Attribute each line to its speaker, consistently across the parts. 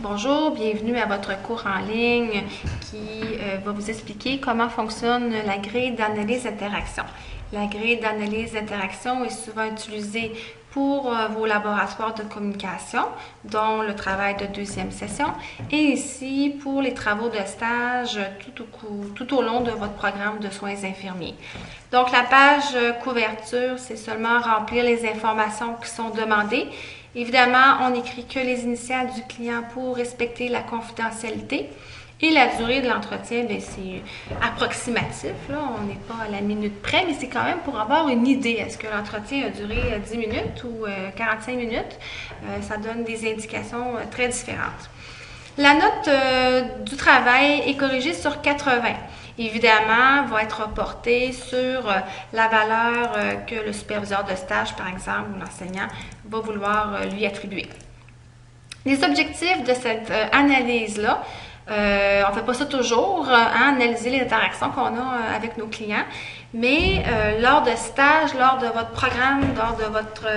Speaker 1: Bonjour, bienvenue à votre cours en ligne qui va vous expliquer comment fonctionne la grille d'analyse d'interaction. La grille d'analyse d'interaction est souvent utilisée pour vos laboratoires de communication, dont le travail de deuxième session, et ici pour les travaux de stage tout au long de votre programme de soins infirmiers. Donc la page couverture, c'est seulement remplir les informations qui sont demandées. Évidemment, on n'écrit que les initiales du client pour respecter la confidentialité. Et la durée de l'entretien, c'est approximatif. Là. On n'est pas à la minute près, mais c'est quand même pour avoir une idée. Est-ce que l'entretien a duré 10 minutes ou 45 minutes? Ça donne des indications très différentes. La note du travail est corrigée sur 80. Évidemment, va être reportée sur la valeur que le superviseur de stage, par exemple, ou l'enseignant, va vouloir lui attribuer. Les objectifs de cette analyse-là, on ne fait pas ça toujours, analyser les interactions qu'on a avec nos clients, mais lors de stage, lors de votre programme, lors de votre...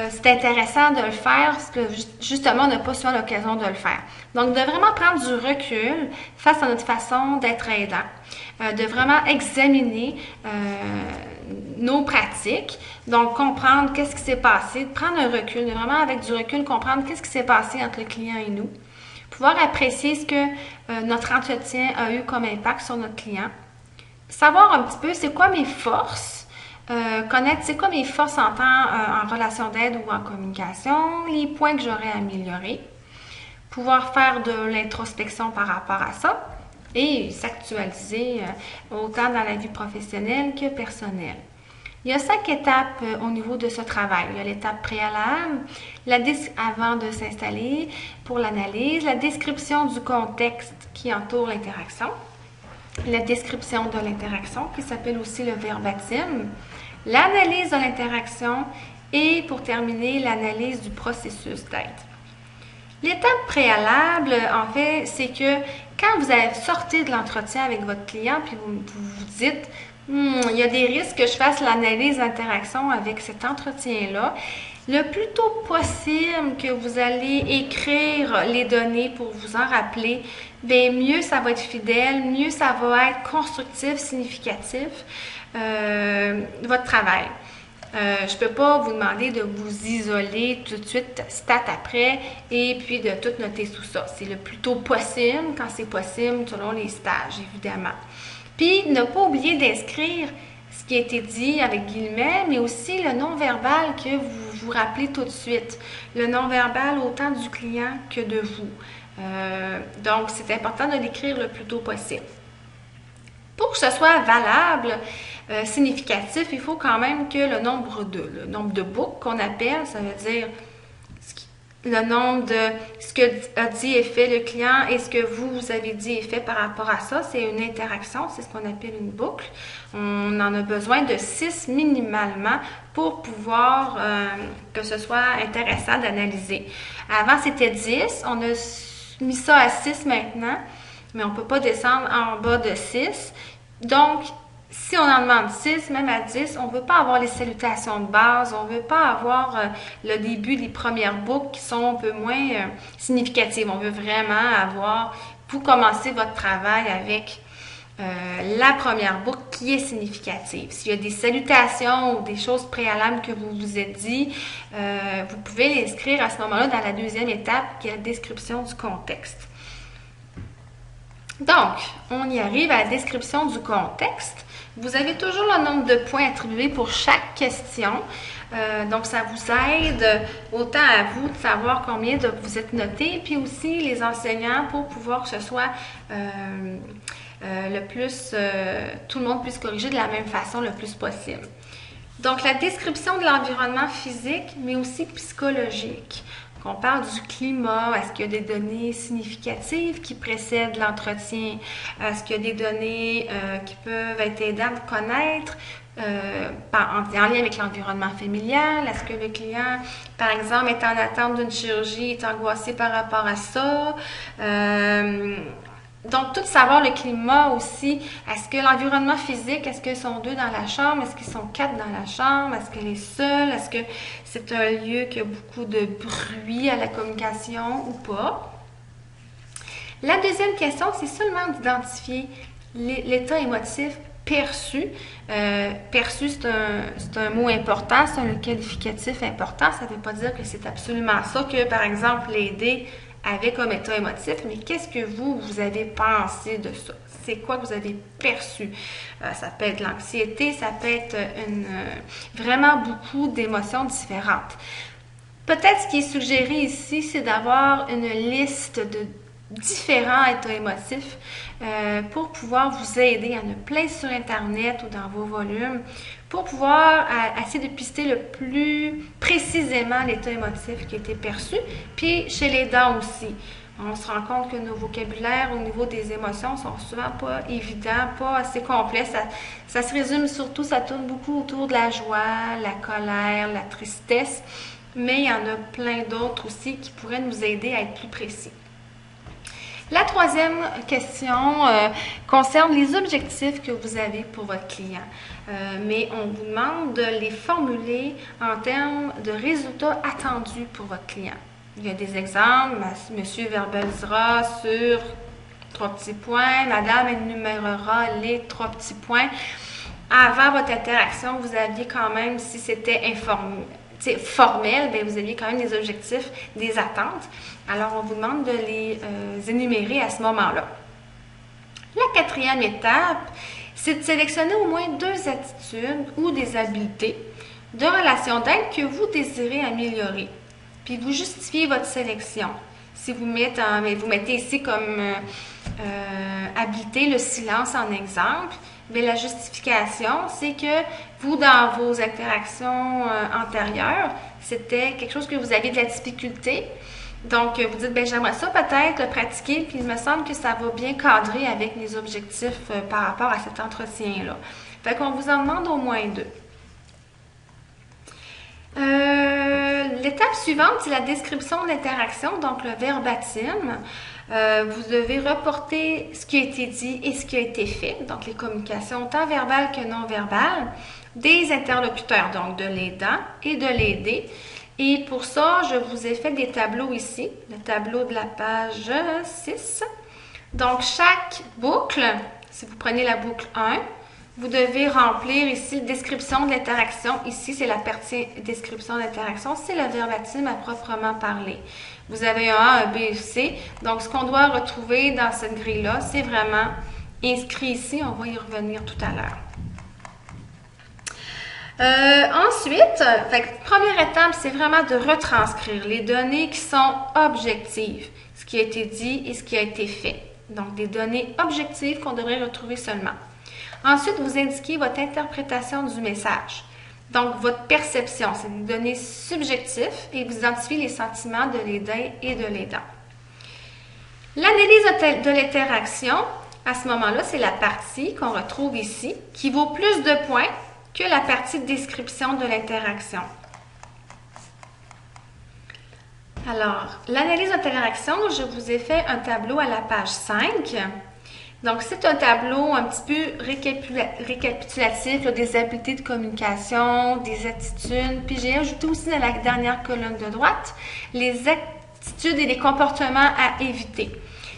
Speaker 1: c'est intéressant de le faire parce que justement, on n'a pas souvent l'occasion de le faire. Donc, de vraiment prendre du recul face à notre façon d'être aidant, de vraiment examiner nos pratiques, donc comprendre qu'est-ce qui s'est passé, de prendre un recul, de vraiment avec du recul comprendre qu'est-ce qui s'est passé entre le client et nous, pouvoir apprécier ce que notre entretien a eu comme impact sur notre client, savoir un petit peu c'est quoi mes forces, connaître c'est quoi mes forces en relation d'aide ou en communication, les points que j'aurais améliorés, pouvoir faire de l'introspection par rapport à ça et s'actualiser autant dans la vie professionnelle que personnelle. Il y a 5 étapes au niveau de ce travail. Il y a l'étape préalable, avant de s'installer pour l'analyse, la description du contexte qui entoure l'interaction, la description de l'interaction qui s'appelle aussi le verbatim, l'analyse de l'interaction et pour terminer, l'analyse du processus d'aide. L'étape préalable, en fait, c'est que quand vous sortez de l'entretien avec votre client puis vous dites il y a des risques que je fasse l'analyse d'interaction avec cet entretien-là. Le plus tôt possible que vous allez écrire les données pour vous en rappeler, bien mieux ça va être fidèle, mieux ça va être constructif, significatif, votre travail. Je ne peux pas vous demander de vous isoler tout de suite, stat après, et puis de tout noter sous ça. C'est le plus tôt possible, quand c'est possible, selon les stages, évidemment. Puis, ne pas oublier d'inscrire ce qui a été dit avec guillemets, mais aussi le non-verbal que vous vous rappelez tout de suite. Le non-verbal autant du client que de vous. Donc, c'est important de l'écrire le plus tôt possible. Pour que ce soit valable, significatif, il faut quand même que le nombre de boucles qu'on appelle, ça veut dire le nombre de ce que a dit et fait le client et ce que vous avez dit et fait par rapport à ça, c'est une interaction, c'est ce qu'on appelle une boucle. On en a besoin de 6 minimalement pour pouvoir que ce soit intéressant d'analyser. Avant, c'était 10, on a mis ça à 6 maintenant, mais on ne peut pas descendre en bas de 6. Donc, si on en demande 6, même à 10, on ne veut pas avoir les salutations de base, on ne veut pas avoir le début des premières boucles qui sont un peu moins significatives. On veut vraiment avoir, vous commencez votre travail avec la première boucle qui est significative. S'il y a des salutations ou des choses préalables que vous vous êtes dit, vous pouvez l'inscrire à ce moment-là dans la deuxième étape qui est la description du contexte. Donc, on y arrive à la description du contexte. Vous avez toujours le nombre de points attribués pour chaque question. Donc, ça vous aide autant à vous de savoir combien de vous êtes noté, puis aussi les enseignants pour pouvoir que ce soit tout le monde puisse corriger de la même façon le plus possible. Donc, la description de l'environnement physique, mais aussi psychologique. On parle du climat, est-ce qu'il y a des données significatives qui précèdent l'entretien? Est-ce qu'il y a des données qui peuvent être aidantes à connaître en lien avec l'environnement familial? Est-ce que le client, par exemple, est en attente d'une chirurgie, est angoissé par rapport à ça? Donc, tout savoir le climat aussi. Est-ce que l'environnement physique, est-ce qu'ils sont 2 dans la chambre? Est-ce qu'ils sont 4 dans la chambre? Est-ce qu'elle est seule? Est-ce que c'est un lieu qui a beaucoup de bruit à la communication ou pas? La deuxième question, c'est seulement d'identifier l'état émotif perçu. Perçu, c'est un mot important, c'est un qualificatif important. Ça ne veut pas dire que c'est absolument ça que, par exemple, l'aider avait comme état émotif, mais qu'est-ce que vous avez pensé de ça? C'est quoi que vous avez perçu? Ça peut être l'anxiété, ça peut être vraiment beaucoup d'émotions différentes. Peut-être ce qui est suggéré ici, c'est d'avoir une liste de différents états émotifs pour pouvoir vous aider à ne plein sur Internet ou dans vos volumes, pour pouvoir essayer de pister le plus précisément l'état émotif qui a été perçu, puis chez les dents aussi. On se rend compte que nos vocabulaires au niveau des émotions sont souvent pas évidents, pas assez complets. Ça se résume surtout, ça tourne beaucoup autour de la joie, la colère, la tristesse, mais il y en a plein d'autres aussi qui pourraient nous aider à être plus précis. La troisième question concerne les objectifs que vous avez pour votre client. Mais on vous demande de les formuler en termes de résultats attendus pour votre client. Il y a des exemples. Monsieur verbalisera sur 3 petits points. Madame énumérera les 3 petits points. Avant votre interaction, vous aviez quand même, si c'était formel, bien, vous aviez quand même des objectifs, des attentes. Alors, on vous demande de les énumérer à ce moment-là. La quatrième étape, c'est de sélectionner au moins 2 attitudes ou des habiletés de relation d'aide que vous désirez améliorer. Puis, vous justifiez votre sélection. Si vous mettez ici comme habileté le silence en exemple, bien, la justification, c'est que vous, dans vos interactions antérieures, c'était quelque chose que vous aviez de la difficulté. Donc, vous dites, bien, j'aimerais ça peut-être le pratiquer, puis il me semble que ça va bien cadrer avec mes objectifs par rapport à cet entretien-là. Fait qu'on vous en demande au moins 2. L'étape suivante, c'est la description de l'interaction, donc le verbatim. Vous devez reporter ce qui a été dit et ce qui a été fait, donc les communications tant verbales que non verbales, des interlocuteurs, donc de l'aidant et de l'aidé. Et pour ça, je vous ai fait des tableaux ici, le tableau de la page 6. Donc, chaque boucle, si vous prenez la boucle 1, vous devez remplir ici la description de l'interaction. Ici, c'est la partie description de l'interaction. C'est le verbatim à proprement parler. Vous avez un A, un B, un C. Donc, ce qu'on doit retrouver dans cette grille-là, c'est vraiment inscrit ici. On va y revenir tout à l'heure. Ensuite, première étape, c'est vraiment de retranscrire les données qui sont objectives. Ce qui a été dit et ce qui a été fait. Donc, des données objectives qu'on devrait retrouver seulement. Ensuite, vous indiquez votre interprétation du message. Donc, votre perception, c'est des données subjectives et vous identifiez les sentiments de l'aidant et de l'aidant. L'analyse de l'interaction, à ce moment-là, c'est la partie qu'on retrouve ici, qui vaut plus de points que la partie de description de l'interaction. Alors, l'analyse d'interaction, je vous ai fait un tableau à la page 5. Donc, c'est un tableau un petit peu récapitulatif là, des habiletés de communication, des attitudes. Puis, j'ai ajouté aussi dans la dernière colonne de droite les attitudes et les comportements à éviter.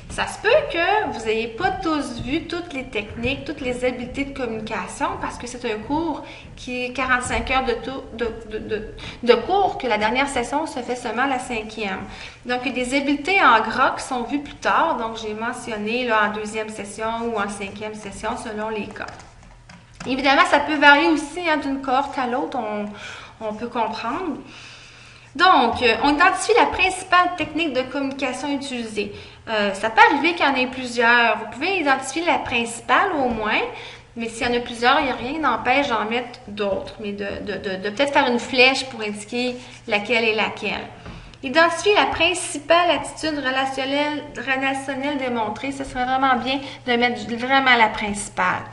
Speaker 1: Ça se peut que vous n'ayez pas tous vu toutes les techniques, toutes les habiletés de communication parce que c'est un cours qui est 45 heures de cours, que la dernière session se fait seulement la 5e. Donc, il y a des habiletés en gras qui sont vues plus tard. Donc, j'ai mentionné là, en 2e session ou en 5e session selon les cas. Évidemment, ça peut varier aussi hein, d'une cohorte à l'autre, on peut comprendre. Donc, on identifie la principale technique de communication utilisée. Ça peut arriver qu'il y en ait plusieurs. Vous pouvez identifier la principale au moins, mais s'il y en a plusieurs, il n'y a rien qui n'empêche d'en mettre d'autres, mais de peut-être faire une flèche pour indiquer laquelle est laquelle. Identifier la principale attitude relationnelle démontrée, ce serait vraiment bien de mettre vraiment la principale.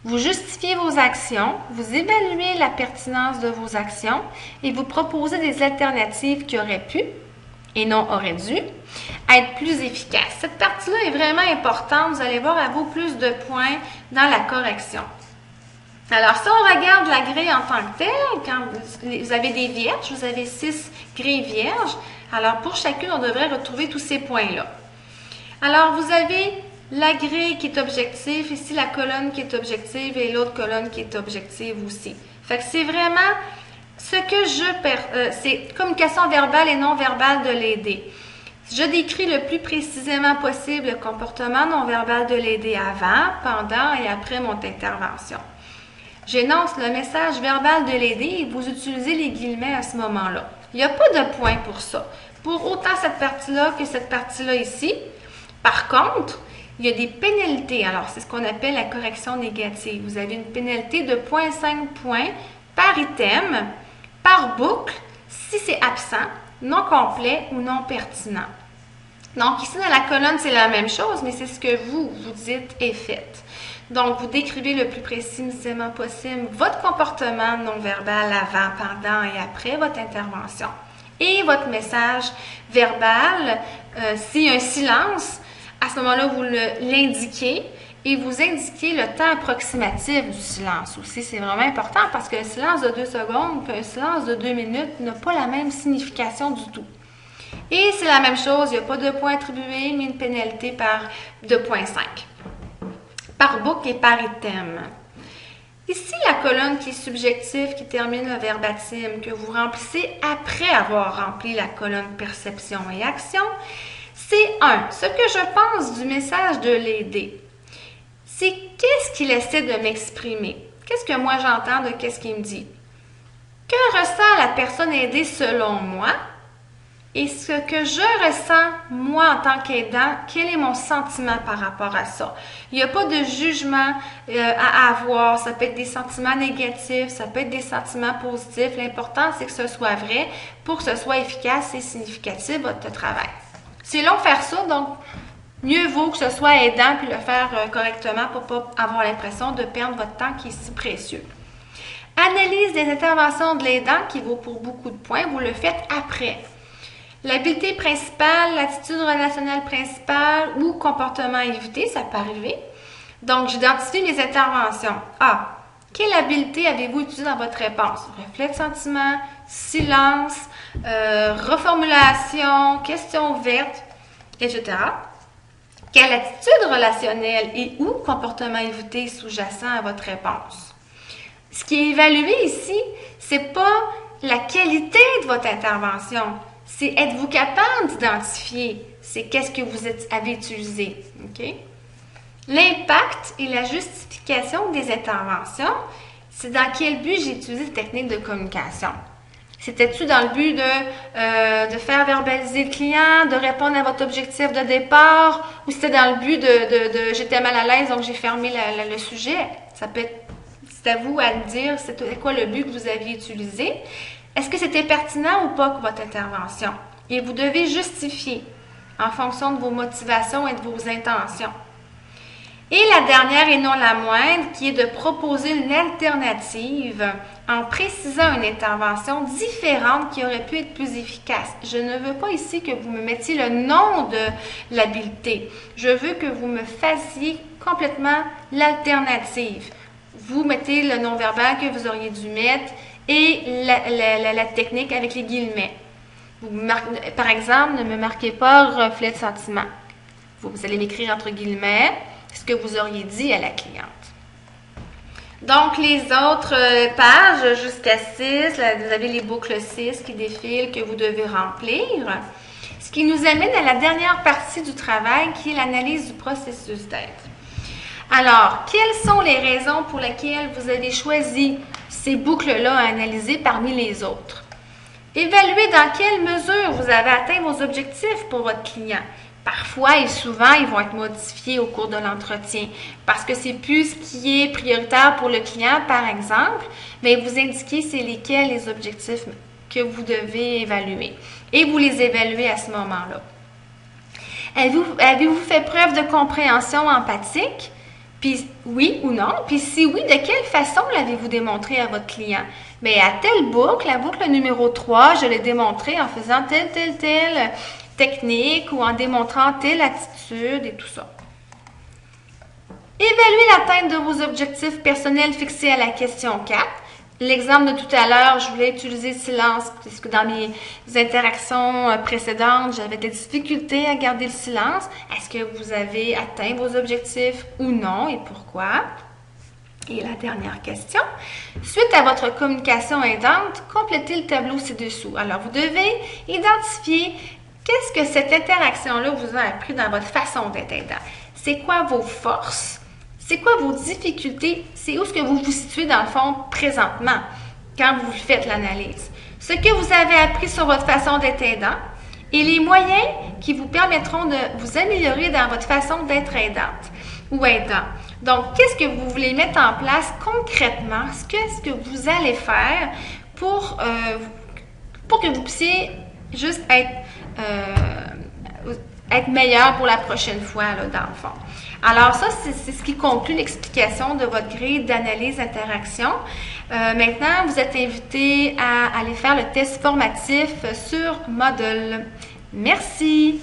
Speaker 1: Vous justifiez vos actions, vous évaluez la pertinence de vos actions et vous proposez des alternatives qui auraient pu, et non auraient dû, être plus efficaces. Cette partie-là est vraiment importante. Vous allez voir, elle vaut plus de points dans la correction. Alors, si on regarde la grille en tant que telle, quand vous avez des vierges, vous avez 6 grilles vierges. Alors, pour chacune, on devrait retrouver tous ces points-là. Alors, vous avez la grille qui est objective, ici la colonne qui est objective et l'autre colonne qui est objective aussi. Fait que c'est vraiment ce que c'est communication verbale et non verbale de l'aider. Je décris le plus précisément possible le comportement non verbal de l'aider avant, pendant et après mon intervention. J'énonce le message verbal de l'aider et vous utilisez les guillemets à ce moment-là. Il n'y a pas de point pour ça. Pour autant cette partie-là que cette partie-là ici. Par contre, il y a des pénalités. Alors, c'est ce qu'on appelle la correction négative. Vous avez une pénalité de 0,5 points par item, par boucle, si c'est absent, non complet ou non pertinent. Donc, ici, dans la colonne, c'est la même chose, mais c'est ce que vous dites et faites. Donc, vous décrivez le plus précisément possible votre comportement non verbal avant, pendant et après votre intervention. Et votre message verbal, s'il y a un silence, à ce moment-là, vous l'indiquez et vous indiquez le temps approximatif du silence aussi. C'est vraiment important parce qu'un silence de 2 secondes et un silence de 2 minutes n'a pas la même signification du tout. Et c'est la même chose, il n'y a pas de point attribué, mais une pénalité de 0,5. Par boucle et par item. Ici, la colonne qui est subjective, qui termine le verbatim, que vous remplissez après avoir rempli la colonne perception et action, c'est 1. Ce que je pense du message de l'aider, c'est qu'est-ce qu'il essaie de m'exprimer? Qu'est-ce que moi j'entends de qu'est-ce qu'il me dit? Que ressent la personne aidée selon moi? Et ce que je ressens, moi, en tant qu'aidant, quel est mon sentiment par rapport à ça? Il n'y a pas de jugement à avoir. Ça peut être des sentiments négatifs, ça peut être des sentiments positifs. L'important, c'est que ce soit vrai pour que ce soit efficace et significatif, votre travail. C'est long de faire ça, donc mieux vaut que ce soit aidant puis le faire correctement pour ne pas avoir l'impression de perdre votre temps qui est si précieux. Analyse des interventions de l'aidant qui vaut pour beaucoup de points, vous le faites après. L'habileté principale, l'attitude relationnelle principale ou comportement évité, ça peut arriver. Donc, j'identifie mes interventions. A. Quelle habileté avez-vous utilisée dans votre réponse? Reflet de sentiment, silence, reformulation, question ouverte, etc. Quelle attitude relationnelle et ou comportement évité sous-jacent à votre réponse? Ce qui est évalué ici, c'est pas la qualité de votre intervention. C'est êtes-vous capable d'identifier c'est qu'est-ce que vous avez utilisé. Okay? L'impact et la justification des interventions, c'est dans quel but j'ai utilisé cette technique de communication. C'était-tu dans le but de faire verbaliser le client, de répondre à votre objectif de départ, ou c'était dans le but de j'étais mal à l'aise, donc j'ai fermé le sujet? Ça peut être, c'est à vous à me dire c'était quoi le but que vous aviez utilisé. Est-ce que c'était pertinent ou pas que votre intervention? Et vous devez justifier en fonction de vos motivations et de vos intentions. Et la dernière et non la moindre, qui est de proposer une alternative en précisant une intervention différente qui aurait pu être plus efficace. Je ne veux pas ici que vous me mettiez le nom de l'habileté. Je veux que vous me fassiez complètement l'alternative. Vous mettez le non-verbal que vous auriez dû mettre et la technique avec les guillemets. Par exemple, ne me marquez pas reflet de sentiment. Vous allez m'écrire entre guillemets ce que vous auriez dit à la cliente. Donc, les autres pages jusqu'à 6, là, vous avez les boucles 6 qui défilent que vous devez remplir. Ce qui nous amène à la dernière partie du travail qui est l'analyse du processus d'être. Alors, quelles sont les raisons pour lesquelles vous avez choisi ces boucles-là à analyser parmi les autres? Évaluez dans quelle mesure vous avez atteint vos objectifs pour votre client. Parfois et souvent, ils vont être modifiés au cours de l'entretien parce que c'est plus ce qui est prioritaire pour le client, par exemple, mais vous indiquez c'est lesquels les objectifs que vous devez évaluer et vous les évaluez à ce moment-là. Avez-vous fait preuve de compréhension empathique? Puis oui ou non? Puis si oui, de quelle façon l'avez-vous démontré à votre client? Bien, à telle boucle, la boucle numéro 3, je l'ai démontré en faisant telle technique ou en démontrant telle attitude et tout ça. Évaluez l'atteinte de vos objectifs personnels fixés à la question 4. l'exemple de tout à l'heure, je voulais utiliser le silence parce que dans mes interactions précédentes, j'avais des difficultés à garder le silence. Est-ce que vous avez atteint vos objectifs ou non et pourquoi? Et la dernière question. Suite à votre communication aidante, complétez le tableau ci-dessous. Alors, vous devez identifier qu'est-ce que cette interaction-là vous a appris dans votre façon d'être aidant. C'est quoi vos forces? C'est quoi vos difficultés? C'est où est-ce que vous vous situez dans le fond présentement quand vous faites l'analyse? Ce que vous avez appris sur votre façon d'être aidant et les moyens qui vous permettront de vous améliorer dans votre façon d'être aidante ou aidant. Donc, qu'est-ce que vous voulez mettre en place concrètement? Qu'est-ce que vous allez faire pour que vous puissiez juste être meilleur pour la prochaine fois, là, dans le fond. Alors ça, c'est ce qui conclut l'explication de votre grille d'analyse d'interaction. Maintenant, vous êtes invité à aller faire le test formatif sur Moodle. Merci!